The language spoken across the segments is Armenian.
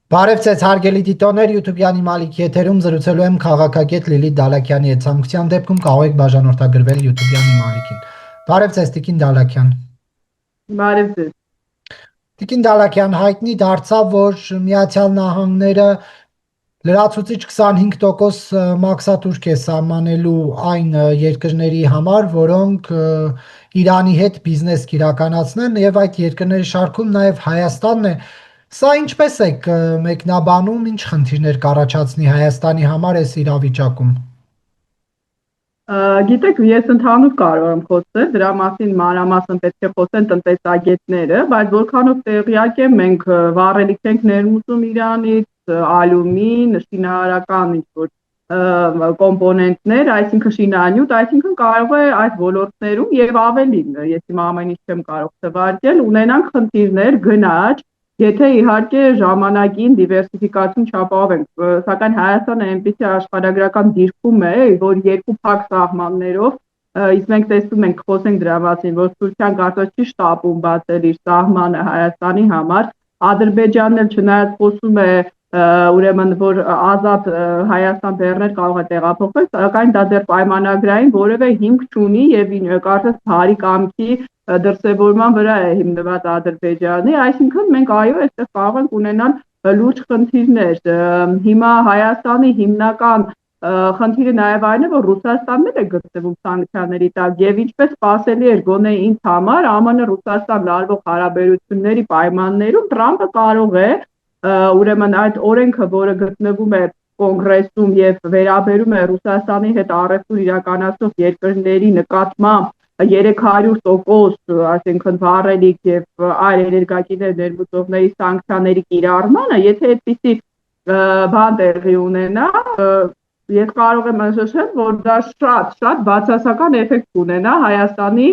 Բարև ձեզ հարգելի դիտողներ, YouTube-յանի Մալիք եթերում զրուցելու եմ քաղաքագետ Լիլիթ Դալաքյանի հետ։ Ցանկության դեպքում կարող եք բաժանորդագրվել YouTube-յանի Մալիքին։ Բարև ձեզ Տիկին Դալաքյան։ Բարև ձեզ։ Տիկին Դալաքյան, հայտնի դարձավ, որ Միացյալ Նահանգները լրացուցիչ 25% մաքսատուրք է սահմանելու այն երկրների համար, որոնք Իրանի հետ բիզնես կիրականացնեն, եւ այդ երկրների շարքում նաեւ Հայաստանն է։ Սա ինչպես եք մեկնաբանում, ինչ խնդիրներ կառաջացնի Հայաստանի համար այս իրավիճակում։ Գիտեք, ես ընդհանուր կարող եմ խոսել, դրա մասին մանրամասն պետք է խոսեն տնտեսագետները, բայց որքանով տեղյակ եմ, մենք վառելիք ենք ներմուծում Իրանից, ալյումին, շինարարական ինչ-որ կոմպոնենտներ, այսինքն շինանյութ, այսինքն կարող է այդ ոլորտներում եւ ավելին, ես հիմա ամեն ինչ չեմ կարող թվարկել, ունենանք խնդիրներ, գնաճ, եթե իհարկե ժամանակին դիվերսիֆիկացիոն չապահովենք, սակայն Հայաստանը այնպիսի աշխարհագրական դիրքում է, որ երկու փակ սահմաններով, իսկ մենք տեսնում ենք, խոսենք դրա մասին, որ Թուրքիան կարծես չի շտապում բացել իր սահմանը Հայաստանի համար, Ադրբեջանն էլ չնայած խոսում է ուրեմն որ ազատ Հայաստան բեռներ կարող է տեղափոխել, սակայն դա դեռ պայմանագրային որևէ հիմք չունի եւ կարծես բարի կամքի դրսևորման վրա է հիմնված Ադրբեջանի, այսինքն մենք այո, այստեղ կարող ենք ունենալ լուրջ խնդիրներ։ Հիմա Հայաստանի հիմնական խնդիրը նաև այն է, որ Ռուսաստանն է գտնվում սանկցիաների տակ եւ ինչպես սպասելի էր գոնե ինձ համար ԱՄՆ-Ռուսաստան լարվող հարաբերությունների պայմաններում Տրամպը կարող է ուրեմն այդ օրենքը, որը գտնվում է կոնգրեսում եւ վերաբերում է Ռուսաստանի հետ առևտուր իրականացնող երկրների նկատմամբ 300%, այսինքն վառելիք եւ այլ էներգակիրներ ներմուծողների սանկցիաների կիրառմանը, եթե այդպիսի բան տեղի ունենա, ես կարող եմ նշել, որ դա շատ բացասական էֆեկտ կունենա Հայաստանի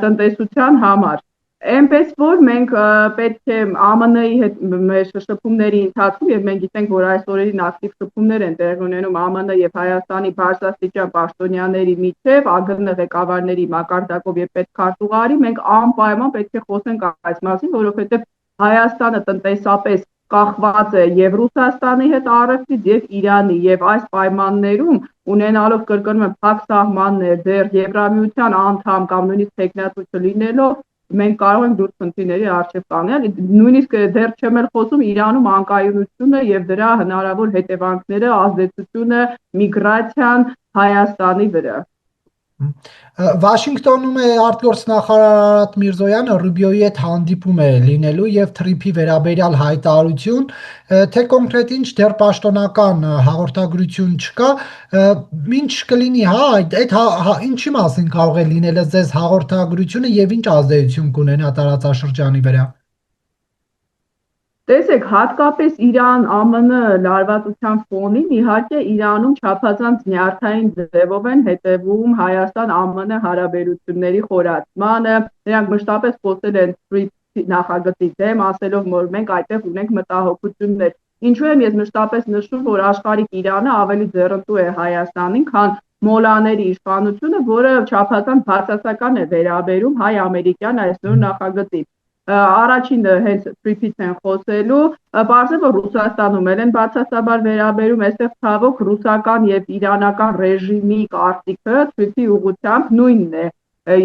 տնտեսության համար։ Այնպես որ մենք պետք է ԱՄՆ-ի հետ մեր շփումների ընթացքում եւ մենք գիտենք, որ այս օրերին ակտիվ շփումներ են տեղի ունենում ԱՄՆ եւ Հայաստանի բարձրաստիճան պաշտոնյաների միջեւ, ԱԳՆ ղեկավարների մակարդակով եւ պետքարտուղարի, մենք անպայման պետք է խոսենք այս մասին, որովհետեւ Հայաստանը տնտեսապես կախված է եւ Ռուսաստանի հետ առևտրից եւ Իրանի եւ այս պայմաններում ունենալով կրկնում եմ փակ սահմաններ, դեռ Եվրամիության անդամ կամ նույնիսկ տեխնատու չլինելով մենք կարող ենք դուրս խնդիրների առջև կանգնել, նույնիսկ դեռ չեմ էլ խոսում Իրանում անկայունությունը եւ դրա հնարավոր հետևանքները, ազդեցությունը միգրացիան Հայաստանի վրա։ Վաշինգտոնում է արտգործնախարար Արարատ Միրզոյանը Ռուբիոյի հետ հանդիպում է լինելու եւ թրիփի վերաբերյալ հայտարարություն, թե կոնկրետ ինչ դեռ պաշտոնական հաղորդագրություն չկա, ինչ կլինի, այդ ինչի մասին կարող է լինել ձեզ հաղորդագրությունը եւ ինչ ազդեցություն կունենա տարածաշրջանի վրա։ Տեսեք, հատկապես Իրան-ԱՄՆ լարվածության ֆոնին իհարկե Իրանում չափազանց նյարդային ձևով են հետևում Հայաստան-ԱՄՆ հարաբերությունների խորացմանը, նրանք մշտապես խոսել են TRIPS նախագծի դեմ, ասելով, որ մենք այդտեղ ունենք մտահոգություններ։ Ինչու եմ ես մշտապես նշում, որ աշխարհիկ Իրանը ավելի ձեռնտու է Հայաստանին, քան մոլաների իշխանությունը, որը չափազանց բացասական է վերաբերում հայ-ամերիկյան այս նոր նախագծին։ Առաջին հենց TRIPS-ից են խոսելու, բարձր որ Ռուսաստանում են բացասաբար վերաբերում, այստեղ ցավոք ռուսական եւ իրանական ռեժիմի կարծիքը TRIPS-ի ուղղությամբ նույնն է,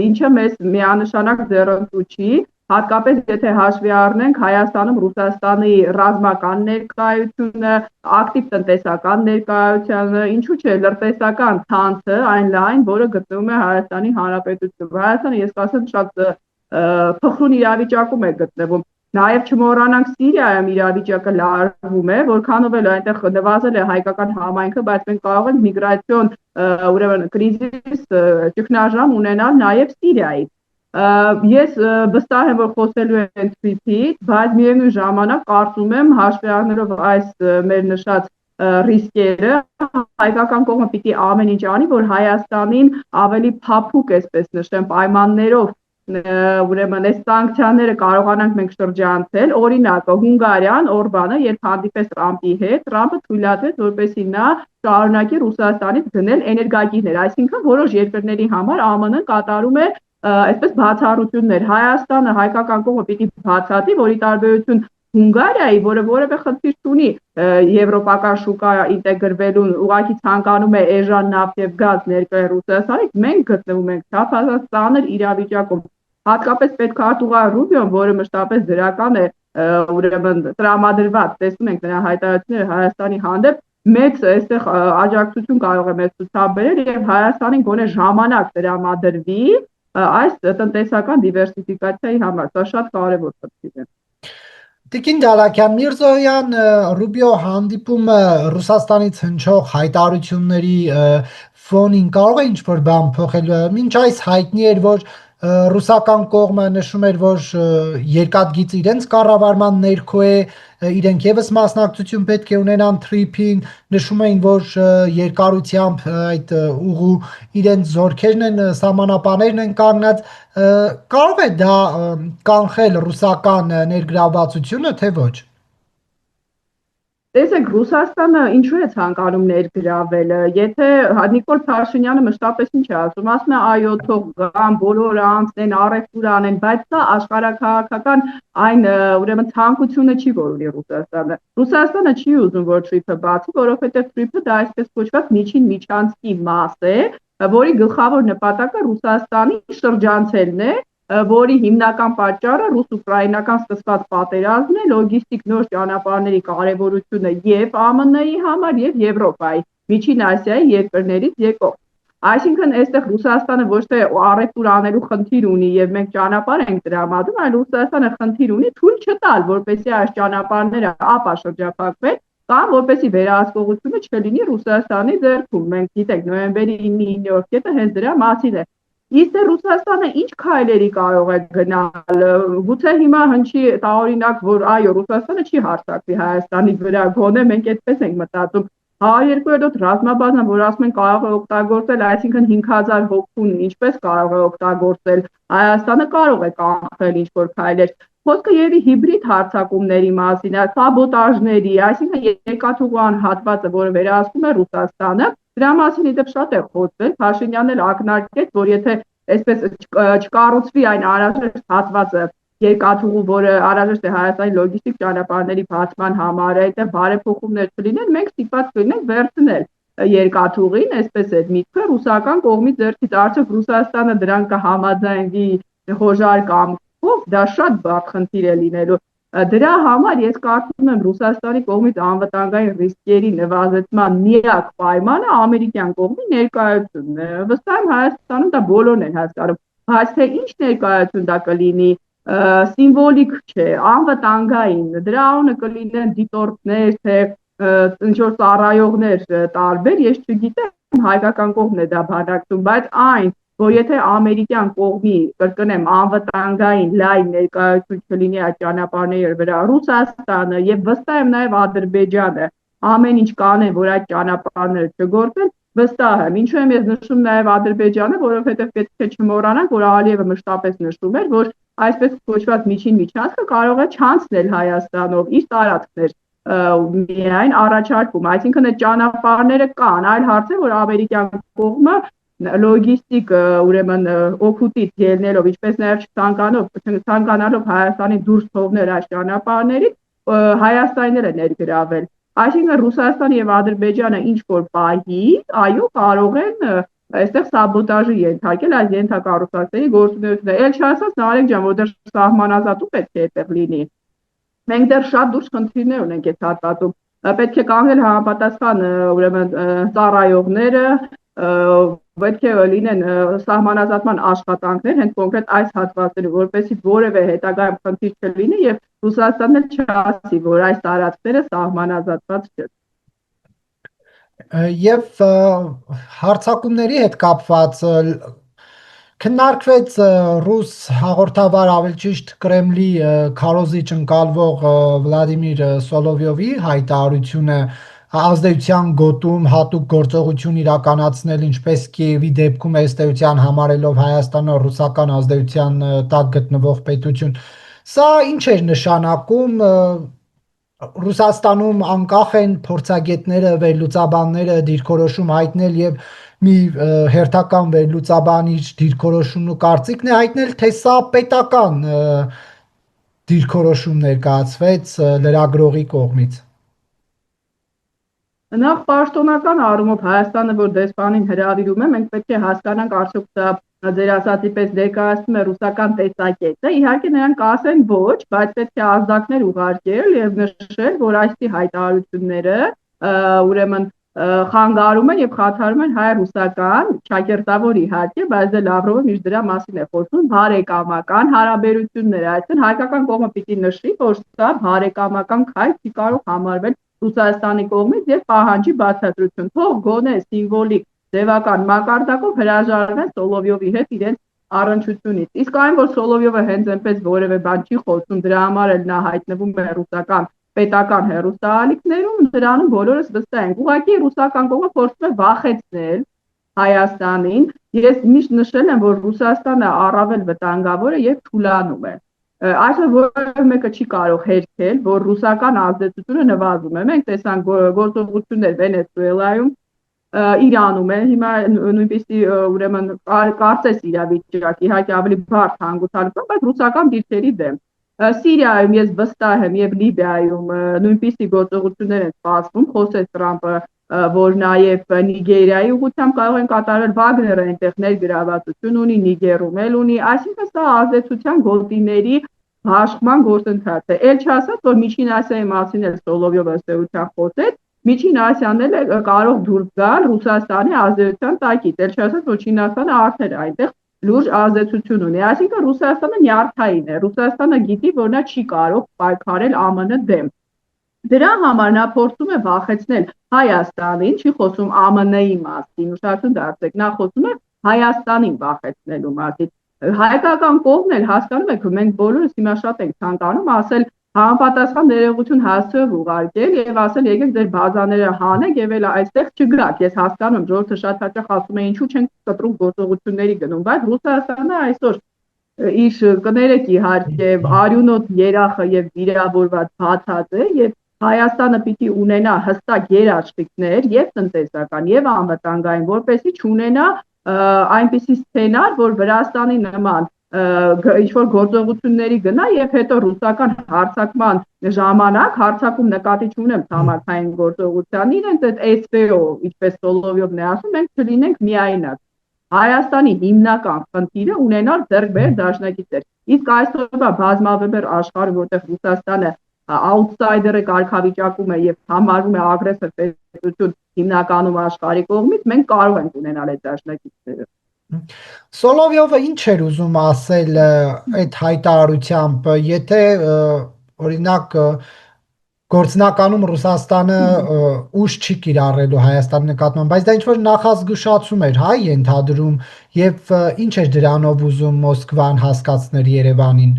ինչը մեզ միանշանակ ձեռնտու չի, հատկապես եթե հաշվի առնենք Հայաստանում Ռուսաստանի ռազմական ներկայությունը, ակտիվ տնտեսական ներկայությունը, ինչու՞ չէ լրտեսական ցանցը, այն լայն, որը գտնվում է Հայաստանի Հանրապետությունում։ Հայաստանը ես կասեմ շատ փխրուն իրավիճակում է գտնվում։ Նաև չմոռանանք Սիրիայում իրավիճակը լարվում է, որքանով էլ այնտեղ նվազել է հայկական համայնքը, բայց մենք կարող ենք միգրացիոն ուրեմն կրիզիս ճգնաժամ ունենալ նաև Սիրիայից։ Ես վստահ եմ, որ խոսելու են TRIPS-ից, բայց միևնույն ժամանակ կարծում եմ հաշվի առնելով այս մեր նշած ռիսկերը, հայկական կողմը պիտի ամեն ինչ անի, որ Հայաստանին ավելի փափուկ, այսպես նշեմ, պայմաններով ուրեմն այս սանկցիաները կարողանանք մենք շրջանցել, օրինակ Հունգարիան, Օրբանը, երբ հանդիպեց Տրամպի հետ, Տրամպը թույլատրեց, որպեսզի նա շարունակի Ռուսաստանից գնել էներգակիրներ, այսինքն որոշ երկրների համար ԱՄՆ-ն կատարում է այսպես բացառություններ։ Հայաստանը հայկական կողմը պիտի բացատրի, որ ի տարբերություն Հունգարիայի, որը որևէ խնդիր չունի եվրոպական շուկա ինտեգրվելուն, ուղղակի ցանկանում է էժան նավթ եւ գազ ներկայ Ռուսաստանից, մենք գտնվում ենք չափազանց ծանր իրավիճակում։ Հատկապես պետքարտուղար Ռուբիոն, որը մշտապես դրական է ուրեմն տրամադրված, տեսնում ենք նրա հայտարարությունները Հայաստանի հանդեպ, մեծ այստեղ աջակցություն կարող է մեծ ցուցաբերել եւ Հայաստանին գոնե ժամանակ տրամադրվի այս տնտեսական դիվերսիֆիկացիայի համար։ Սա շատ կարևոր խնդիր է։ Տիկին Դալաքյան, Միրզոյան Ռուբիո հանդիպումը Ռուսաստանից հնչող հայտարարությունների ֆոնին կարող է ինչ-որ բան փոխել։ Մինչ այս հայտնի էր, որ ռուսական կողմը նշում էր, որ երկաթգիծ իրենց կառավարման ներքո է, իրենք եւս մասնակցություն պետք է ունենան TRIP-ին, նշում էին, որ երկարությամբ այդ ուղու իրենց զորքերն են, սահմանապաներն են կանգնած, կարող է դա կանխել ռուսական ներգրավվածությունը, թե ոչ։ Տեսեք, Ռուսաստանը ինչու է ցանկանում ներգրավել։ Եթե Նիկոլ Փաշինյանը մշտապես ինչ է ասում, ասում է այո, թող գան, բոլորը անցնեն, առևտուր անեն, բայց սա աշխարհաքաղաքական այն ուրեմն ցանկությունը չի, որ ունի Ռուսաստանը։ Ռուսաստանը չի ուզում, որ TRIP-ը բացի, որովհետև TRIP-ը դա այսպես կոչված միջին միջանցքի մաս է, որի գլխավոր նպատակը Ռուսաստանի շրջանցելն է, որի հիմնական պատճառը ռուս-ուկրաինական սկսված պատերազմն է, լոգիստիկ նոր ճանապարհների կարևորությունը եւ ԱՄՆ-ի համար եւ Եվրոպայի, Միջին Ասիայի երկրներից եկող։ Այսինքն այստեղ Ռուսաստանը ոչ թե առևտուր անելու խնդիր ունի եւ մենք ճանապարհ ենք տրամադրում, այլ Ռուսաստանը խնդիր ունի թույլ չտալ, որպեսզի այս ճանապարհները ապա շրջափակվեն կամ որպեսզի վերահսկողությունը չլինի Ռուսաստանի ձեռքում։ Մենք գիտենք նոյեմբերի 9-ի Նյու Յորք կետը հենց դրա մասին է։ Իսկ Ռուսաստանը ինչ քայլերի կարող է գնալ։ Գուցե հիմա հնչի տարօրինակ, որ այո, Ռուսաստանը չի հարձակվի Հայաստանի վրա, գոնե մենք այդպես ենք մտածում։ 102-րդ ռազմաբազան, որ ասում են կարող է օգտագործել, այսինքն 5000 հոգուն ինչպես կարող է օգտագործել, Հայաստանը կարող է կանխել ինչ-որ քայլեր։ Խոսքը եւի հիբրիդ հարձակումների մասին է, սաբոտաժների, այսինքն երկաթուղան հատվածը, որը վերահսկում է Ռուսաստանը, դրա մասին իդեպ շատ է խոսվել, Փաշինյանն էլ ակնարկեց, որ եթե այսպես չկառուցվի այն անհրաժեշտ հատվածը երկաթուղու, որը անհրաժեշտ է Հայաստանի լոգիստիկ ճանապարհների բացման համար, այդտեղ բարեփոխումներ չլինեն, մենք ստիպված կլինենք վերցնել երկաթուղին, այսպես է միտքը ռուսական կողմի ձեռքից, արդյոք Ռուսաստանը դրան կհամաձայնվի հոժար կամքով, դա շատ բարդ խնդիր է լինելու։ Դրա համար ես կարծում եմ Ռուսաստանի կողմից անվտանգային ռիսկերի նվազեցման միակ պայմանը ամերիկյան կողմի ներկայությունն է։ Վստահ եմ Հայաստանում դա բոլորն են հասկանում, բայց թե ինչ ներկայություն դա կլինի, սիմվոլիկ չէ, անվտանգային, դրա անունը կլինեն դիտորդներ, թե ինչ որ ծառայողներ տարբեր, ես չգիտեմ հայկական կողմն է դա բանակցում, բայց այն որ եթե ամերիկյան կողմի, կրկնեմ, անվտանգային լայն ներկայություն չլինի այդ ճանապարհների վրա, Ռուսաստանը եւ վստահ եմ նաեւ Ադրբեջանը ամեն ինչ կանեն, որ այդ ճանապարհները չգործեն, վստահ եմ։ Ինչու եմ ես նշում նաեւ Ադրբեջանը, որովհետեւ պետք է չմոռանանք, որ Ալիևը մշտապես նշում էր, որ այսպես կոչված միջին միջանցքը կարող է չանցնել Հայաստանով իր տարածքներ միայն առաջարկում, այսինքն այդ ճանապարհները կան, այլ հարց է, որ ամերիկյան կողմը լոգիստիկ ուրեմն օգուտից ելնելով, ինչպես նաև ցանկանալով Հայաստանի դուրս թողնել այս ճանապարհներից, Հայաստանին է ներգրավել։ Այսինքն Ռուսաստանը եւ Ադրբեջանը ինչ որ պահի, այո, կարող են այստեղ սաբոտաժի ենթարկել այս ենթակառուցվածքների գործունեությունը։ Էլ չասած Նարեկ ջան, որ դեռ սահմանազատում պետք է այդտեղ լինի։ Մենք դեռ շատ դուրս խնդիրներ ունենք այդ հատվածում։ Պետք է կանխել համապատասխան ուրեմն ծառայողները, պետք է լինեն սահմանազատման աշխատանքներ հենց կոնկրետ այս հատվածներում, որպեսզի որևէ հետագայում խնդիր չլինի եւ Ռուսաստանն չասի, որ այս տարածքները սահմանազատված չեն։ Եվ հարձակումների հետ կապված քննարկվեց ռուս հաղորդավար, ավելի ճիշտ Կրեմլի քարոզիչ ընկալվող Վլադիմիր Սոլովյովի հայտարարությունը ազդեցության գոտում հատուկ գործողություն իրականացնել, ինչպես Կիևի դեպքում ըստ էության համարելով Հայաստանը ռուսական ազդեցության տակ գտնվող պետություն։ Սա ինչ էր նշանակում Ռուսաստանում անկախ են փորձագետները, վերլուծաբանները դիրքորոշում հայտնել եւ մի հերթական վերլուծաբանի դիրքորոշումն ու կարծիքն է հայտնել, թե սա պետական դիրքորոշում ներկայացվեց լրագրողի կողմից։ Նախ պաշտոնական առումով Հայաստանը, որ դեսպանին հրավիրում է, մենք պետք է հասկանանք, արդյոք դա ձեր ասացի պես ներկայացնում է ռուսական տեսակետը։ Իհարկե նրանք կասեն ոչ, բայց պետք է ազդակներ ուղարկել եւ նշել, որ այսի հայտարարությունները ուրեմն խանգարում են եւ խաթարում են հայ-ռուսական, ճակերտավոր իհարկե, բայց դե Լավրովը միշտ դրա մասին է խոսում, բարեկամական հարաբերություններ, այսինքն հայկական կողմը պիտի նշի, որ սա բարեկամական քայլ չի կարող համարվել Ռուսաստանի կողմից եւ պահանջի բացատրություն։ Թող գոնե սիմվոլիկ ձևական մակարդակով հրաժարվեն Սոլովյովի հետ իրենց առնչությունից։ Իսկ այն, որ Սոլովյովը հենց այնպես որևէ բան չի խոսում, դրա համար էլ նա հայտնվում է ռուսական պետական հեռուստաալիքներում, դրանում բոլորս վստահ ենք։ Ուղղակի ռուսական կողմը փորձում է վախեցնել Հայաստանին։ Ես միշտ նշել եմ, որ Ռուսաստանը առավել վտանգավոր է եւ թուլանում է։ Այսօր որևէ մեկը չի կարող հերքել, որ ռուսական ազդեցությունը նվազում է։ Մենք տեսանք գործողություններ Վենեսուելայում, Իրանում են, հիմա նույնպիսի ուրեմն կարծես իրավիճակ, իհարկե ավելի բարդ հանգուցալուց, բայց ռուսական դիրքերի դեմ։ Սիրիայում ես վստահ եմ եւ Լիբիայում նույնպիսի գործողություններ են սպասվում, խոսեց Տրամպը, որ նաև Նիգերիայի ուղղությամբ կարող են կատարվել Վագները այնտեղ ներգրավվածություն ունի, Նիգերում էլ ունի, այսինքն սա ազդեցության գոտիների հաշվման գործընթաց է։ Էլ չասած, որ Միջին Ասիայի մասին էլ Սոլովյովը ըստեյության խոսեց, Միջին Ասիան էլ կարող դուրս գալ Ռուսաստանի ազդեցության տակից, էլ չասած, որ Չինաստանը արդեն այնտեղ լուրջ ազդեցություն ունի։ Այսինքն Ռուսաստանը նյարդային է, Ռուսաստանը գիտի, որ նա չի կարող պայքարել ԱՄՆ դեմ։ Դրա համար նա փորձում է վախեցնել Հայաստանին, չի խոսում ԱՄՆ-ի մասին, ուշադրություն դարձեք, նա խոսում է Հայաստանին վախեցնելու մասին։ Հայկական կողմն էլ հասկանում եք, մենք բոլորս հիմա շատ ենք ցանկանում ասել համապատասխան ներողություն հասցեով ուղարկել եւ ասել եկեք ձեր բազաները հանեք եւ էլ այստեղ չգրաք։ Ես հասկանում եմ, ժողովուրդը շատ հաճախ ասում է ինչու չենք կտրուկ գործողությունների գնում, բայց Ռուսաստանը այսօր իր կներեք իհարկե արյունոտ երախը եւ վիրավորված բացած է եւ Հայաստանը պիտի ունենա հստակ երաշխիքներ եւ տնտեսական եւ անվտանգային, որպեսզի չունենա այնպիսի սցենար, որ Վրաստանի նման ինչ-որ գործողությունների գնա եւ հետո ռուսական հարձակման ժամանակ հարձակում նկատի չունեմ համակարգային գործողության, իրենց այդ SVO, ինչպես Սոլովյովն է ասում, մենք չլինենք միայնակ։ Հայաստանի հիմնական խնդիրը ունենալ ձեռքբերել դաշնակիցներ։ Իսկ այսօրվա բազմավեբեր աշխարհը, որտեղ Ռուսաստանը outsider-ը կարգավիճակում է եւ համարվում է ագրեսոր պետություն հիմնականում աշխարհի կողմից, մենք կարող ենք ունենալ այդ դաշնակիցները։ Սոլովյովը ինչ էր ուզում ասել այդ հայտարարությամբ, եթե օրինակ գործնականում Ռուսաստանը ուժ չի կիրառելու Հայաստանի նկատմամբ, բայց դա ինչ որ նախազգուշացում էր, հայ ենթադրում, եւ ինչ էր դրանով ուզում Մոսկվան հասկացնել Երևանին։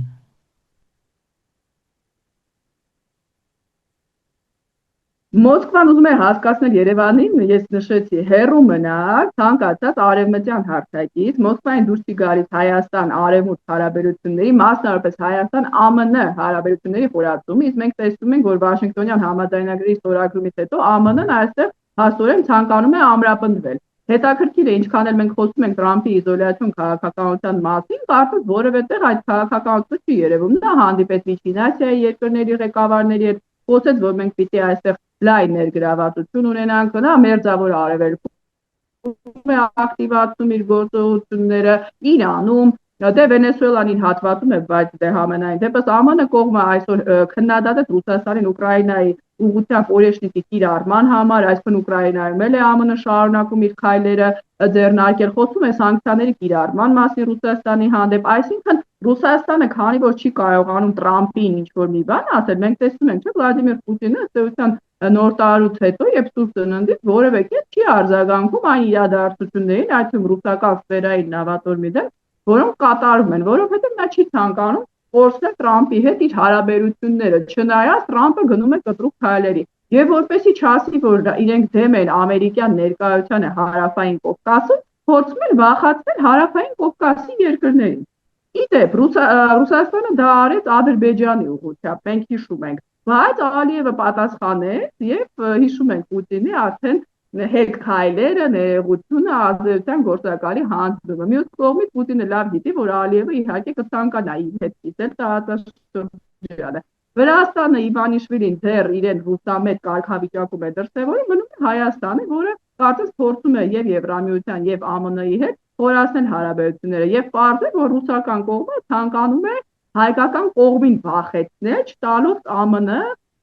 Մոսկվան ուզում է հասկացնել Երևանին, ես նշեցի, հեռու մնալ ցանկացած արևմտյան հարթակից, Մոսկվային դուրս չի գալիս Հայաստան արևմուտք հարաբերությունների, մասնավորապես Հայաստան-ԱՄՆ հարաբերությունների խորացումը, իսկ մենք տեսնում ենք, որ Վաշինգտոնյան համաձայնագրի ստորագրումից հետո ԱՄՆ-ն այստեղ հաստորեն ցանկանում է ամրապնդվել։ Հետաքրքիր է, ինչքան էլ մենք խոսում ենք Տրամփի իզոլյացիոն քաղաքականության մասին, կարծես որևէ տեղ այդ քաղաքականությունը չի երևում։ Նա հանդիպեց Միջին Ասիայի երկրների ղեկավարների հետ, խոսեց, որ մենք պիտի այստեղ լայն ներգրավվածություն ունենանք, նա մերձավոր արևելքում է ակտիվացնում իր գործողությունները, Իրանում, դե Վենեսուելանին հատվածում է, բայց դե համենայն դեպս ԱՄՆ կողմը այսօր քննադատեց Ռուսաստանին Ուկրաինայի ուղղությամբ օրենսդրի կիրառման համար, այսօր Ուկրաինայում էլ է ԱՄՆ շարունակում իր քայլերը ձեռնարկել, խոսում է սանկցիաների կիրառման մասին Ռուսաստանի հանդեպ, այսինքն Ռուսաստանը, քանի որ չի կարողանում Տրամփին ինչ-որ մի բան ասել, մենք տեսնում ենք, չէ՞, Վլադիմիր Պուտինը ըստեյության նոր տարուց հետո, երբ Սուրբ Ծննդից որևէ կերպ չի արձագանքում այն իրադարձություններին, այդ թվում ռուսական սֆերային նավատորմի դեմ, որոնք կատարվում են, որովհետև նա չի ցանկանում կորցնել Տրամփի հետ իր հարաբերությունները, չնայած Տրամփը գնում է կտրուկ քայլերի։ Եվ որպեսզի չասի, որ իրենք դեմ են ամերիկյան ներկայությանը հարավային Կովկասում, փորձում են վախեցնել հարավային Կովկասի երկրներին։ Իդեպ Ռուսաստանը դա արեց Ադրբեջանի ուղղությամբ, մենք հիշում ենք, բայց Ալիևը պատասխանեց եւ հիշում ենք Պուտինի արդեն հետ քայլերը, ներողությունը, ազդեցության գործակալի հանձնումը։ Մյուս կողմից Պուտինը լավ գիտի, որ Ալիևը իհարկե կցանկանա իր հետ կիսել տարածաշրջան շրջանը։ Վրաստանը Իվանիշվիլին դեռ իրեն ռուսամետ կարգավիճակում է դրսևորում, մնում է Հայաստանը, որը կարծես փորձում է եւ Եվրամիության եւ ԱՄՆ-ի հետ խորացնել հարաբերությունները եւ պարզ է, որ ռուսական կողմը ցանկանում է հայկական կողմին վախեցնել, չտալով ԱՄՆ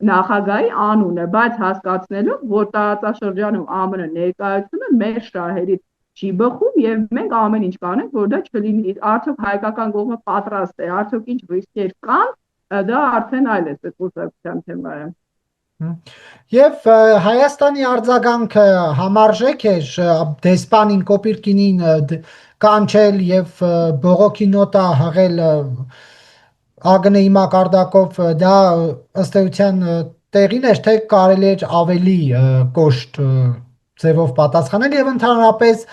նախագահի անունը, բայց հասկացնելով, որ տարածաշրջանում ԱՄՆ ներկայությունը մեր շահերից չի բխում եւ մենք ամեն ինչ կանենք, որ դա չլինի։ Արդյոք հայկական կողմը պատրաստ է, արդյոք ինչ ռիսկեր կան, դա արդեն այլ է ստեղծագործության թեմա է։ Եվ Հայաստանի արձագանքը համարժեք էր դեսպանին Կոպիրկինին կանչել եւ բողոքի նոտա հղել ԱԳՆ-ի մակարդակով, դա ըստ էության տեղին էր, թե կարելի էր ավելի կոշտ ձևով պատասխանել եւ ընդհանրապես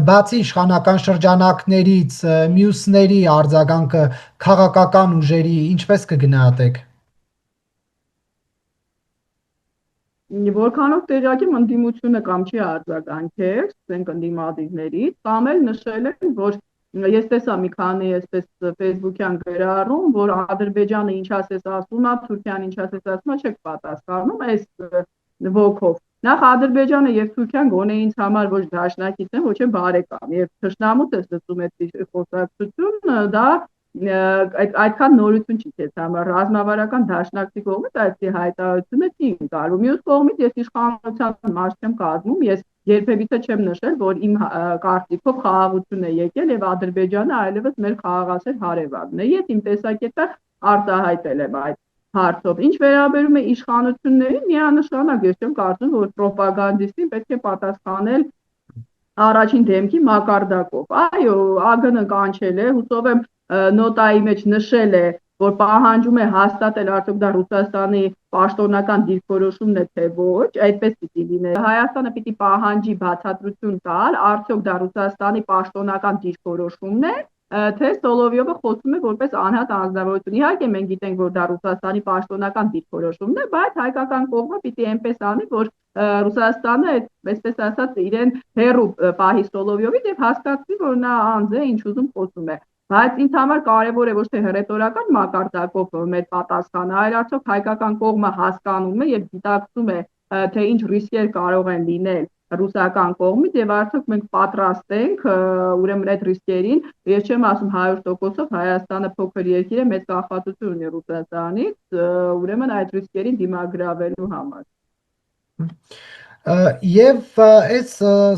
բացի իշխանական շրջանակներից մյուսների արձագանքը քաղաքական ուժերի ինչպես կգնահատեք։ Որքանով տեղյակ եմ, ընդդիմությունը կամ չի արձագանքել, ասենք ընդդիմադիրներից, կամ էլ նշել են, որ ես տեսա մի քանի այսպես Facebook-յան գրառում, որ Ադրբեջանը ինչ ասես ասում է, Թուրքիան ինչ ասես ասում է, չեք պատասխանում այս ոգով։ Նախ Ադրբեջանը եւ Թուրքիան գոնե ինձ համար ոչ դաշնակից են, ոչ էլ բարեկամ, եւ թշնամուց է ստում այդ խոսակցություն, դա այդքան նորություն չի քեզ համար ռազմավարական դաշնակցի կողմից այսի հայտարարությունը չի ընկալվում։ Մյուս կողմից ես իշխանության մաս չեմ կազմում, ես երբևիցե չեմ նշել, որ իմ կարծիքով խաղաղություն է եկել եւ Ադրբեջանը այլևս մեր խաղաղասեր հարևանն է։ Ես իմ տեսակետը արտահայտել եմ այդ հարցով։ Ինչ վերաբերում է իշխանություններին, միանշանակ ես չեմ կարծում, որ ռոպագանդիստին պետք է պատասխանել առաջին դեմքի մակարդակով։ Այո, ԱԳՆ կանչել է, հուսով եմ նոտայի մեջ նշել է, որ պահանջում է հաստատել արդյոք դա Ռուսաստանի պաշտոնական դիրքորոշումն է թե ոչ, այդպես պիտի լինի։ Հայաստանը պիտի պահանջի բացատրություն տալ, արդյոք դա Ռուսաստանի պաշտոնական դիրքորոշումն է, թե Սոլովյովը խոսում է որպես անհատ անձնավորություն։ Իհարկե մենք գիտենք, որ դա Ռուսաստանի պաշտոնական դիրքորոշումն է, բայց հայկական կողմը պիտի այնպես անի, որ Ռուսաստանը այսպես ասած իրեն հերու պահի Սոլովյովից եւ հասկացնի, որ նա անձ է, ինչ ուզում խոսում է։ Բայց ինձ համար կարևոր է ոչ թե հռետորական մակարդակով մեր պատասխանը, այլ արդյոք հայկական կողմը հասկանում է եւ գիտակցում է, թե ինչ ռիսկեր կարող են լինել ռուսական կողմից եւ արդյոք մենք պատրաստ ենք ուրեմն այդ ռիսկերին, ես չեմ ասում 100%-ով Հայաստանը փոքր երկիր է, մեծ կախվածություն ունի Ռուսաստանից, ուրեմն այդ ռիսկերին դիմագրավելու համար։ Եվ այս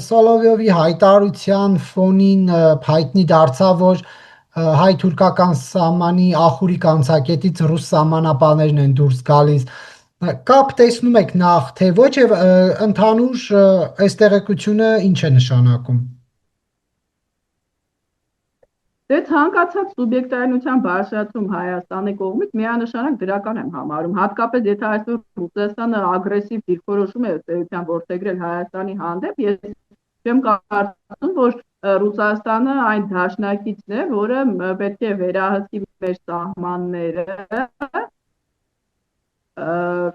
Սոլովյովի հայտարարության ֆոնին հայտնի դարձավ, որ հայ-թուրքական սահմանի ախուրիկ անցակետից ռուս սահմանապահներն են դուրս գալիս։ Կապ տեսնում եք նախ, թե ոչ եւ ընդհանուր այս տեղեկությունը ինչ է նշանակում։ Դե ցանկացած սուբյեկտայնության բարձրացում Հայաստանի կողմից միանշանակ դրական եմ համարում, հատկապես եթե այսօր Ռուսաստանը ագրեսիվ դիրքորոշում է ըստեյության որդեգրել Հայաստանի հանդեպ, ես չեմ կարծում, որ Ռուսաստանը այն դաշնակիցն է, որը պետք է վերահսկի մեր սահմանները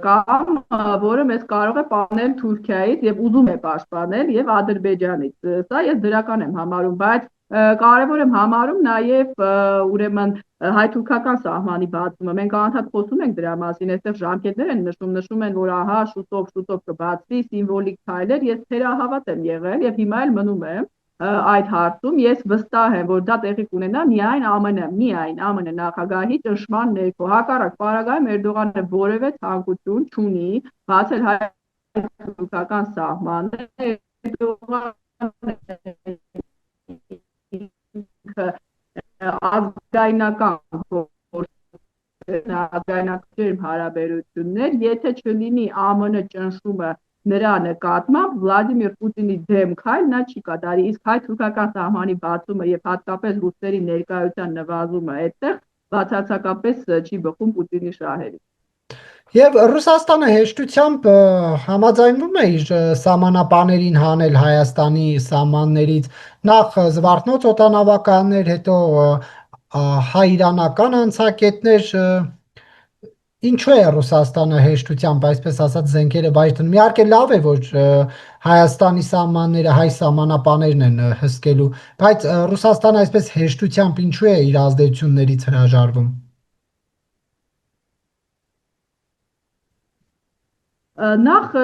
կամ որը մեզ կարող է պահել Թուրքիայից եւ ուզում է պաշտպանել եւ Ադրբեջանից։ Սա ես դրական եմ համարում, բայց կարևոր եմ համարում նաեւ ուրեմն հայ-թուրքական սահմանի բացումը։ Մենք անդադ խոսում ենք դրա մասին, այստեղ ժամկետներ են նշում են, որ ահա շուտով կբացվի սիմվոլիկ քայլեր, ես թերահավատ եմ եղել եւ հիմա էլ մնում եմ այդ հարցում, ես վստահ եմ, որ դա տեղի կունենա միայն ԱՄՆ նախագահի ճնշման ներքո։ Հակառակ պարագայում Էրդողանը որևէ ցանկություն չունի բացել հայ-թուրքական սահմանը, ազգայնական հարաբերություններ, եթե չլինի ԱՄՆ ճնշումը նրա նկատմամբ Վլադիմիր Պուտինի դեմ քայլ նա չի կատարի, իսկ հայ-թուրքական սահմանի բացումը եւ հատկապես ռուսների ներկայության նվազումը այդտեղ բացարձակապես չի բխում Պուտինի շահերից։ Եվ Ռուսաստանը հեշտությամբ համաձայնվում է իր սահմանապաներին հանել Հայաստանի սահմաններից, նախ Զվարթնոց օդանավականներ, հետո հայ-իրանական անցակետներ, ինչու է Ռուսաստանը հեշտությամբ, այսպես ասած, զենքերը վայր դնում։ Իհարկե լավ է, որ Հայաստանի սահմանները հայ սահմանապաներն են հսկելու, բայց Ռուսաստանը այսպես հեշտությամբ ինչու է իր ազդեցություններից հրաժարվում։ Նախ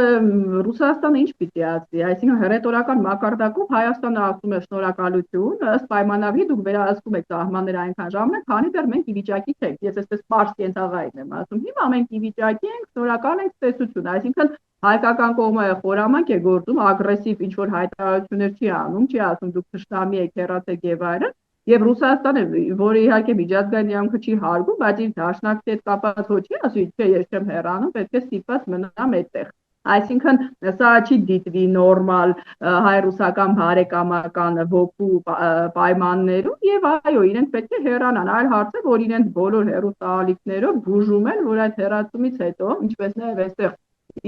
Ռուսաստանը ինչ պիտի ասի, այսինքն հռետորական մակարդակով Հայաստանը ասում է շնորհակալություն, ըստ պայմանագրի դուք վերահսկում եք սահմանները այնքան ժամանակ, քանի դեռ մենք ի վիճակի չենք, ես այսպես պարզ կենցաղային եմ ասում, հիմա մենք ի վիճակի ենք, շնորհակալ ենք ցտեսություն, այսինքն հայկական կողմը խորամանկ է գործում, ագրեսիվ ինչ որ հայտարարություններ չի անում, չի ասում դուք թշնամի եք, հեռացեք եւ այլն, եւ Ռուսաստանը, որը իհարկե միջազգային իրավունքը չի հարգում, բայց իր դաշնակցի հետ կապված ոչի ասի, չէ, ես չեմ հեռանում, պետք է ստիպված մնամ այդտեղ։ Այսինքն սա չի դիտվի նորմալ հայ-ռուսական բարեկամական ողբու պայմաններում եւ այո, իրենք պետք է հեռանան, այլ հարց է, որ իրենք բոլոր հեռուստաալիքներով բուժում են, որ այդ հեռացումից հետո, ինչպես նաեւ այստեղ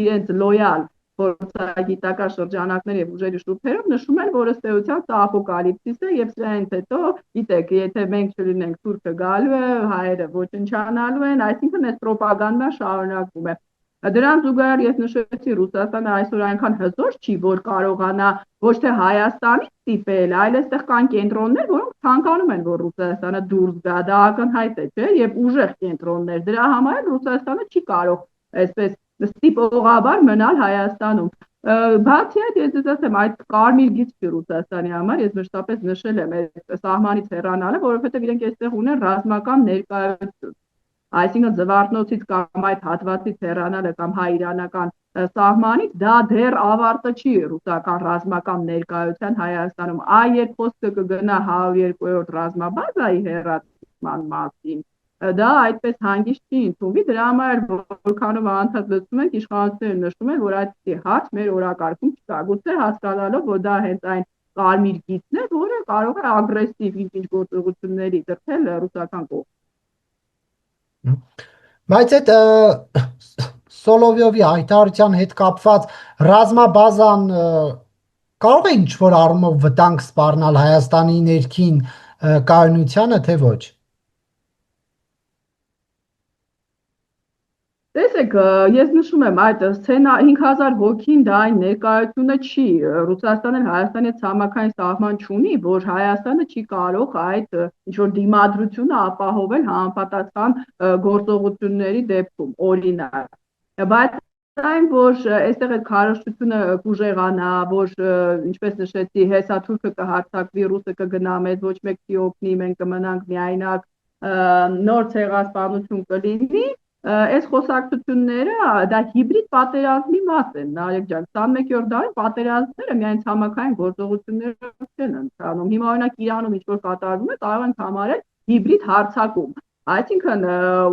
իրենց լոյալ փորձագիտական շրջանակներ եւ ուժերի շուրթերով նշում են, որ ըստ էության սա ապոկալիպսիս է եւ սրանից հետո, գիտեք, եթե մենք չլինենք, թուրքը գալու է, հայերը ոչնչանալու են, այսինքն այս ռոպագանդան շարունակվում է։ Դրան զուգահեռ ես նշեցի Ռուսաստանը այսօր այնքան հզոր չի, որ կարողանա ոչ թե Հայաստանից ստիպել, այլ այստեղ կան կենտրոններ, որոնք ցանկանում են, որ Ռուսաստանը դուրս գա, դա ակնհայտ է, չէ, եւ ուժեղ կենտրոններ։ Դրա համար Ռուսաստանը չի կարող այսպես ստիպողաբար մնալ Հայաստանում։ Բացի այդ, ես ձեզ ասեմ, այդ կարմիր գիծ չի Ռուսաստանի համար, ես մշտապես նշել եմ այդ սահմանից հեռանալը, որովհետև իրենք այստեղ ունեն ռազմական ներկայություն։ Այսինքն Զվարթնոցից կամ այդ հատվածից հեռանալը կամ հայ-իրանական սահմանից դա դեռ ավարտը չի ռուսական ռազմական ներկայության Հայաստանում։ Այ երբ խոսքը կգնա 102-րդ ռազմաբազայի հեռացման մասին, դա այդպես հանգիստ չի ընդունվի, դրա համար որքանով անդադ լսում ենք, իշխանությունները նշում են, որ այդ հարց մեր օրակարգում չկա, գուցե հասկանալով, որ դա հենց այն կարմիր գիծն է, որը կարող է ագրեսիվ ինչ-ինչ գործողությունների դրդել ռուսական կողմը։ Բայց այդ Սոլովյովի հայտարարության հետ կապված ռազմաբազան կարող է ինչ-որ առումով վտանգ սպառնալ Հայաստանի ներքին կայունությանը, թե ոչ։ Տեսեք, ես նշում եմ, այդ սցենա 5000 հոգին դա այն ներկայությունը չի, Ռուսաստանը Հայաստանի ցամաքային սահման չունի, որ Հայաստանը չի կարող այդ ինչ-որ դիմադրությունը ապահովել համապատասխան գործողությունների դեպքում, օրինակ։ Բայց այն, որ այստեղ այդ քարոզչությունը կուժեղանա, որ ինչպես նշեցի, հեսա թուրքը կհարձակվի, ռուսը կգնա մեզ, ոչ մեկ չի օգնի, մենք կմնանք միայնակ, նոր ցեղասպանություն կլինի, այս խոսակցությունները դա հիբրիդ պատերազմի մաս են, Նարեկ ջան, 21-րդ դարի պատերազմները միայն ցամաքային գործողություններով չեն ընթանում։ Հիմա օրինակ Իրանում ինչ-որ կատարվում է, կարող ենք համարել հիբրիդ հարձակում։ Այսինքն,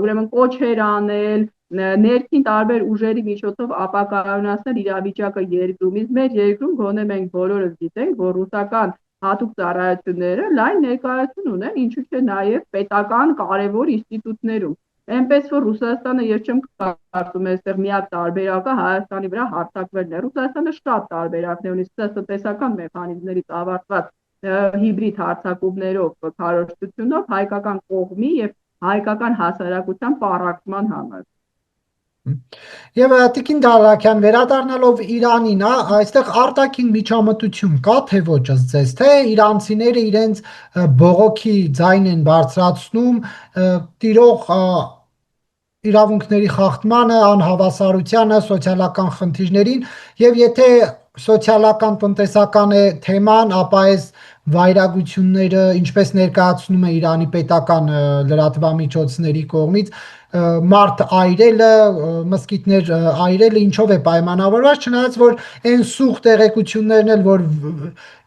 ուրեմն կոչեր անել, ներքին տարբեր ուժերի միջոցով ապակայունացնել իրավիճակը երկրում։ Իսկ մեր երկրում գոնե մենք բոլորս գիտենք, որ ռուսական հատուկ ծառայությունները լայն ներկայություն ունեն, ինչու՞ չէ նաև պետական կարևոր ինստիտուտներում։ Այնպես որ Ռուսաստանը ես չեմ կարծում այստեղ միակ տարբերակը Հայաստանի վրա հարձակվելն է։ Ռուսաստանը շատ տարբերակներ ունի, տնտեսական մեխանիզմներից ավարտված հիբրիդ հարձակումներով, քարոզչությունով հայկական կողմի եւ հայկական հասարակության պառակտման համար։ Եվ Տիկին Դալաքյան, վերադառնալով Իրանին, այստեղ արտաքին միջամտություն կա, թե ոչ ըստ ձեզ, թե իրանցիները իրենց բողոքի ձայն են բարձրացնում տիրող իրավունքների խախտմանը, անհավասարությանը, սոցիալական խնդիրներին, եւ եթե սոցիալական տնտեսական է թեման, ապա այս վայրագությունները, ինչպես ներկայացնում է Իրանի պետական լրատվամիջոցների կողմից, մարդ այրելը, մսկիթներ այրելը ինչով է պայմանավորված, չնայած որ այն սուղ տեղեկություններն էլ, որ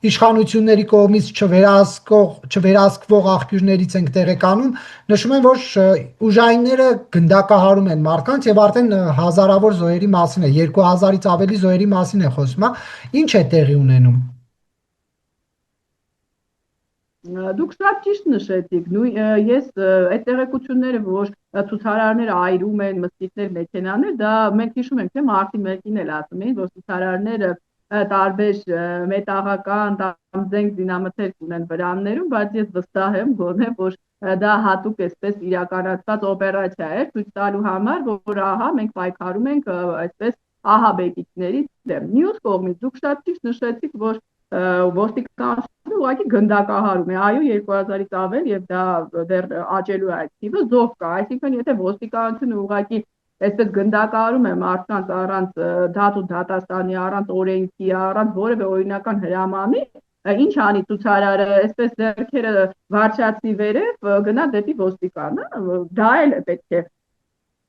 իշխանությունների կողմից չվերահսկվող աղբյուրներից ենք տեղեկանում, նշում են, որ ուժայինները գնդակահարում են մարդկանց եւ արդեն հազարավոր զոհերի մասին է, 2000-ից ավելի զոհերի մասին է խոսում, ինչ է տեղի ունենում։ Դուք շատ ճիշտ նշեցիք, ես այդ տեղեկությունները, որ ցուցարարները այրում են մսկիթներ, մեքենաներ, դա մենք հիշում ենք, թե մարտի 1-ին էլ ասում էին, որ ցուցարարները տարբեր մետաղական կամ զենք զինամթերք ունեն վրաններում, բայց ես վստահ եմ գոնե, որ դա հատուկ այսպես իրականացված օպերացիա է, ցույց տալու համար, որ ահա մենք պայքարում ենք այսպես ահաբեկիչների դեմ։ Մյուս կողմից դուք շատ ճիշտ նշեցիք, որ ոստիկանությունը ուղղակի գնդակահարում է, այո 2000-ից ավել եւ դա դեռ աճելու է այդ թիվը, զոհ կա, այսինքն եթե ոստիկանությունը ուղղակի այսպես գնդակահարում է մարդկանց առանց դատ ու դատաստանի, առանց օրենքի, առանց որևէ օրինական հրամանի, ինչ անի ցուցարարը, այսպես ձեռքերը վարչացի վերև գնա դեպի ոստիկանը, դա էլ պետք է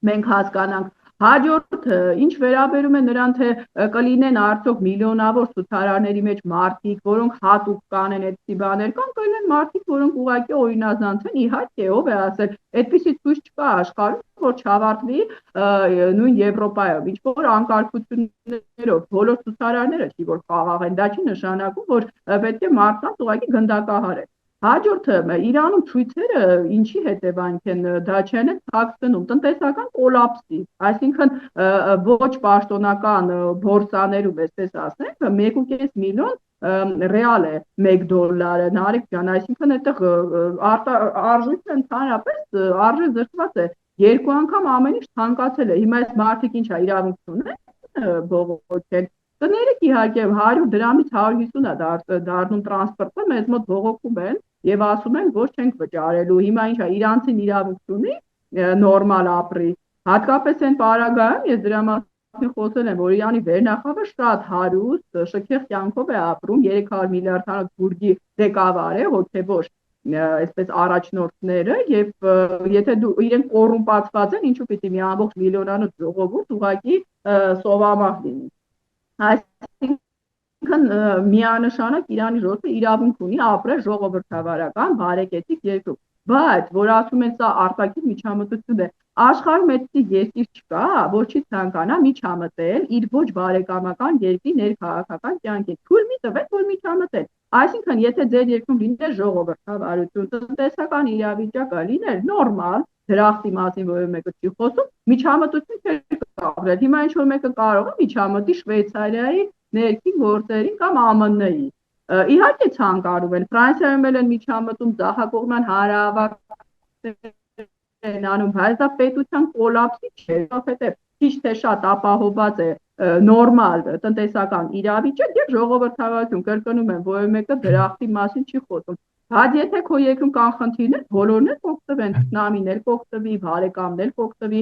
մենք հասկանանք։ Հաջորդը, ինչ վերաբերում է նրան, թե կլինեն արդյոք միլիոնավոր ցուցարարների մեջ մարդիկ, որոնք հատուկ կանեն այդպիսի բաներ, կամ կլինեն մարդիկ, որոնք ուղղակի օրինազանց են, իհարկե, ով է ասել, այդպիսի ցույց չկա աշխարհում, որ չավարտվի նույն Եվրոպայում, ինչ որ անկարգություններով, բոլոր ցուցարարները չի որ խաղաղ են, դա չի նշանակում, որ պետք է մարդկանց ուղղակի գնդակահարել։ Հաջորդը Իրանում ցույցերը ինչի հետևանք են, դա չեն ցածնում տնտեսական կոլապսի, այսինքն ոչ պաշտոնական բորսաներում, այսպես ասենք, 1.5 միլիոն ռեալ է $1, Նարեկ ջան, այսինքն այդտեղ արժույթը ընդհանրապես արժե զրկված է, երկու անգամ ամեն ինչ թանկացել է, հիմա այս մարդիկ ինչա իրավունք ունեն բողոքել, կներեք իհարկե 100 դրամից 150 է դառնում տրանսպորտը, մեզ մոտ բողոքում են եւ ասում են, որ չենք վճարելու, հիմա ինչա իրանցին իրավունք ունի նորմալ ապրի, հատկապես այն պարագայում ես դրա մասին խոսել եմ, որ Իրանի վերնախավը շատ հարուստ, շքեղ կյանքով է ապրում, 300 միլիարդանոց բուրգի ղեկավար է, հոգեբոր այսպես առաջնորդները եւ եթե իրենք կոռումպացված են, ինչու պիտի մի ամբողջ միլիոնանոց ժողովուրդ ուղղակի սովամահ լինի։ Այսինքն միանշանակ Իրանի ժողովուրդը իրավունք ունի ապրել ժողովրդավարական, բարեկեցիկ երկրում, բայց որ ասում են սա արտաքին միջամտություն է, աշխարհում այդպիսի երկիր չկա, որ չի ցանկանա միջամտել իր ոչ բարեկամական երկրի ներքաղաքական կյանքին, թույլ մի տվեք, որ միջամտել, այսինքն եթե ձեր երկրում լիներ ժողովրդավարություն, տնտեսական իրավիճակը լիներ նորմալ, դրախտի մասին որևէ մեկը չի խոսում, միջամտություն չէր ապրել, հիմա ինչ որ մեկը կարող է միջամտի Շվեյցարիայի ներքին գործերին կամ ԱՄՆ-ի, իհարկե ցանկանում են, Ֆրանսիայում էլ են միջամտում, Ձախակողմյան հանրահավաքներ են անում, բայց դա պետության կոլապսի չէ, որովհետև քիչ թե շատ ապահովված է նորմալ տնտեսական իրավիճակ եւ ժողովրդավարություն, կրկնում եմ, որևէ մեկը դրախտի մասին չի խոսում, բայց եթե քո երկրում կան խնդիրներ, բոլորն էլ կօգտվեն, թշնամիներ կօգտվի, բարեկամներ կօգտվի,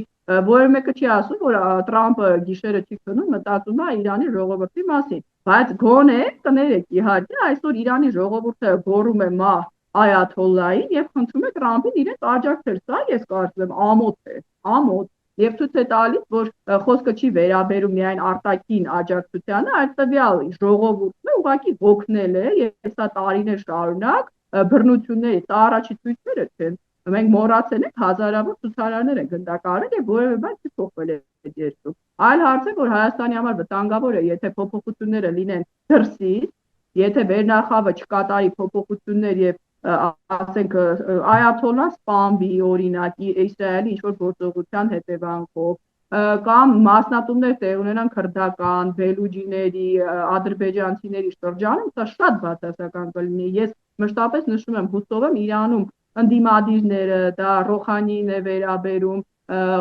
որևէ մեկը չի ասում, որ Տրամպը գիշերը չի քնում, մտածում է Իրանի ժողովրդի մասին, բայց գոնե կներեք իհարկե այսօր Իրանի ժողովուրդը գոռում է մահ այաթոլլային եւ խնդրում է Տրամպին իրենց աջակցել, սա ես կարծում եմ ամոթ է, ամոթ եւ ցույց է տալիս, որ խոսքը չի վերաբերում միայն արտաքին աջակցությանը, այլ տվյալ ժողովուրդը ուղղակի հոգնել է եւ սա տարիներ շարունակ բռնությունների, սա առաջի ցույցերը չեն, մենք մոռացել ենք հազարավոր ցուցարարներ են գնդակահարել եւ որևէ բան չի փոխվել այդ երկրում։ Այլ հարց է, որ Հայաստանի համար վտանգավոր է, եթե փոփոխությունները լինեն դրսից, եթե վերնախավը չկատարի փոփոխություններ եւ ասենք այաթոլլան սպանվի օրինակ Իսրայելի ինչ-որ գործողության հետևանքով կամ մասնատումներ տեղ ունենան քրդական, բելուջիների, ադրբեջանցիների շրջանում, սա շատ բացասական կլինի։ Ես մշտապես նշում եմ, հուսով եմ Իրանում ընդդիմադիրները, դա Ռոհանին է վերաբերում,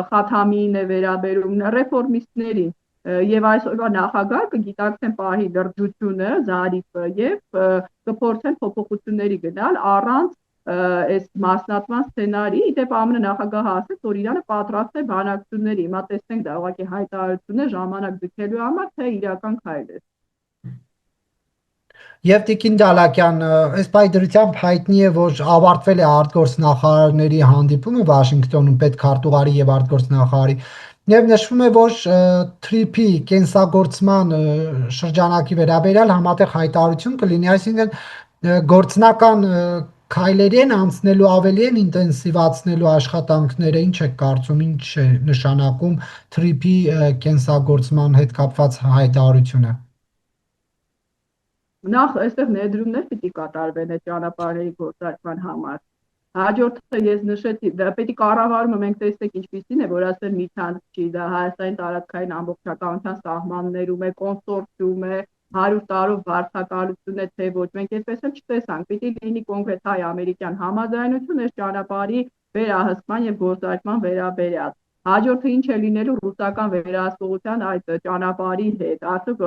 Խաթամին է վերաբերում, ռեֆորմիստներին եւ այսօրվա նախագահ կգիտակցեն պահի լրջությունը, Զարիֆը եւ կփորձեն փոփոխությունների գնալ առանց այս մասնատման սցենարի, իդեպ ԱՄՆ նախագահը ասաց, որ Իրանը պատրաստ է բանակցությունների, հիմա տեսնենք դա ուղղակի հայտարարություն է ժամանակ ձգելու համար, թե իրական քայլ է։ Եվ Տիկին Դալակյան, այս պայդրությամբ հայտնի է, որ ավարտվել է արտգործնախարարների հանդիպումը Վաշինգտոնում պետքարտուղարի եւ արտգործնախարարի եւ նշվում է, որ թրիփի կենսագործման շրջանակի վերաբերյալ համատեղ հայտարարություն կլինի, այսինքն գործնական քայլերի են անցնելու, ավելի են ինտենսիվացնելու աշխատանքները, ինչ եք կարծում, ինչ է նշանակում թրիփի կենսագործման հետ կապված հայտարարությունը։ Նախ այստեղ ներդրումներ պիտի կատարվեն այդ ճանապարհների գործարկման համար։ Հաջորդը ես նշեցի, դա պետք է կառավարումը մենք տեսեք ինչպիսին է, որ ասեն մի ցանց չի, դա Հայաստանի տարածքային ամբողջականության սահմաններում է, կոնսորցիում է, 100 տարով վարձակալություն է, թե ոչ, մենք այդպես էլ չտեսանք, պիտի լինի կոնկրետ հայ-ամերիկյան համաձայնություն այս ճանապարհի վերահսկման եւ գործարկման վերաբերյալ։ Հաջորդը ինչ է լինելու ռուսական վերահսկողության այդ ճանապարհի հետ, արդյոք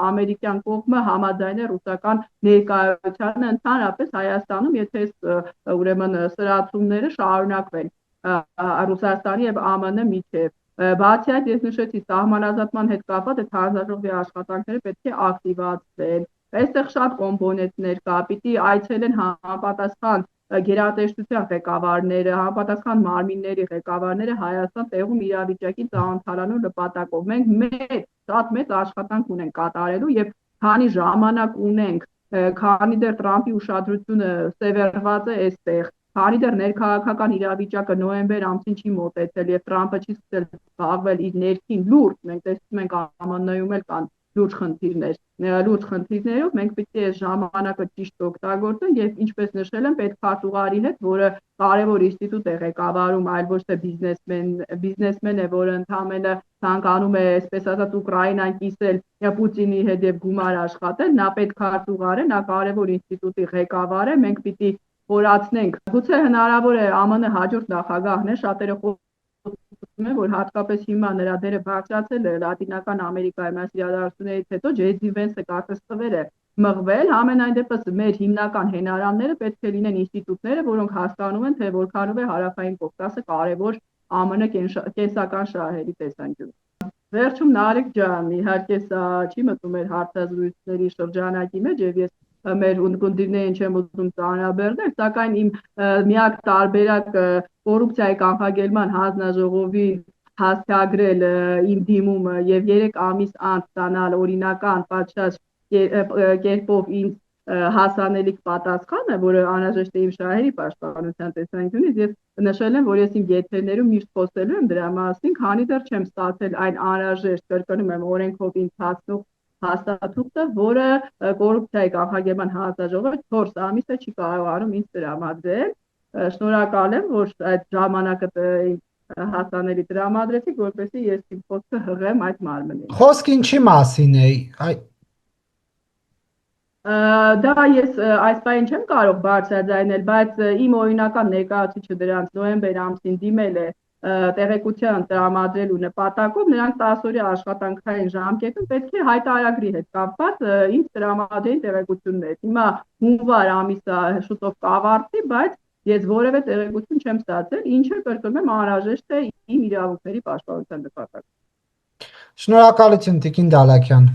ամերիկյան կողմը համաձայն է ռուսական ներկայությանը ընդհանրապես Հայաստանում, եթե ուրեմն սրացումները շարունակվեն Ռուսաստանի եւ ԱՄՆ միջև։ Բացի այդ, ես նշեցի սահմանազատման հետ կապված այդ հանձնաժողովի աշխատանքները պետք է ակտիվացվեն։ Այստեղ շատ կոմպոնենտներ կա, պիտի այցելեն համապատասխան գերատեսչության ղեկավարները, համապատասխան մարմինների ղեկավարները Հայաստան տեղում իրավիճակի ծանոթանալու նպատակով։ Մենք շատ մեծ աշխատանք ունենք կատարելու եւ քանի ժամանակ ունենք, քանի դեռ Տրամպի ուշադրությունը սևեռված է այստեղ, քանի դեռ ներքաղաքական իրավիճակը նոյեմբեր ամսին չի մոտեցել եւ Տրամպը չի սկսել զբաղվել իր ներքին լուրջ, մենք տեսնում ենք ԱՄՆ-ում էլ կան լուրջ խնդիրներով մենք պիտի այս ժամանակը ճիշտ օգտագործենք եւ ինչպես նշել եմ պետքարտուղարի հետ, որը կարևոր ինստիտուտ է ղեկավարում, այլ ոչ թե բիզնեսմեն է, որը ընդհանրապես ցանկանում է, այսպես ասած, Ուկրաինան կիսել Պուտինի հետ եւ գումար աշխատել, նա պետքարտուղար է, նա կարևոր ինստիտուտի ղեկավար է, մենք պիտի խորացնենք։ Գուցե հնարավոր է ԱՄՆ հաջորդ նախագահն է, շատերը խոսում են, որ հատկապես հիմա նրա դերը բարձրացել է Լատինական Ամերիկայում այս իրադարձություններից հետո Ջեյ Վենսը կարծես տվել է մղվել, ամենայն դեպս մեր հիմնական հենարանները պետք է լինեն ինստիտուտները, որոնք հասկանում են, թե որքանով է Հարավային Կովկասը կարևոր ԱՄՆ կենսական շահերի տեսանկյունից։ Վերջում Նարեկ ջան, իհարկե սա չի մտնում մեր հարցազրույցների շրջանակի մեջ եւ ես մեր ունկնդիրներին չեմ ուզում ծանրաբեռնել, սակայն իմ միակ տարբերակը կոռուպցիայի կանխարգելման հանձնաժողովի հասցեագրել իմ դիմումը եւ 3 ամիս անց ստանալ օրինական պատշաճ կերպով ինձ հասանելիք պատասխանը, որը անհրաժեշտ է իմ շահերի պաշտպանության տեսանկյունից եւ նշել եմ, որ ես իմ եթերներում միշտ խոսելու եմ դրա մասին, քանի դեռ չեմ ստացել այն անհրաժեշտ, կրկնում եմ, օրենքով ինձ հասնող հաստատուկը, որը կոռուպցիայի կանխարգելման հանձնաժողովը 4 ամիս է չի կարողանում ինձ տրամադրել։ Շնորհակալ եմ, որ այդ ժամանակը հասանելի տրամադրեցիք, որպեսզի ես իմ խոսքը հղեմ այդ մարմնին։ Խոսք ինչի մասին է։ Դա ես այս պայն չեմ կարող բարձրաձայնել, բայց իմ օրինական ներկայացուցիչը դրանց նոյեմբեր ամսին դիմել է տեղեկության տրամադրելու նպատակով, նրանք 10-օրյա աշխատանքային ժամկետում պետք է հայտարարագրի հետ կապված ինձ տրամադրեին տեղեկություններ։ Հիմա հունվար ամիսը շուտով կավարտվի, բայց ես որևէ տեղեկություն չեմ ստացել, ինչը կրկնում եմ անհրաժեշտ է իմ իրավունքների պաշտպանության նպատակով։ Շնորհակալություն Տիկին Դալաքյան։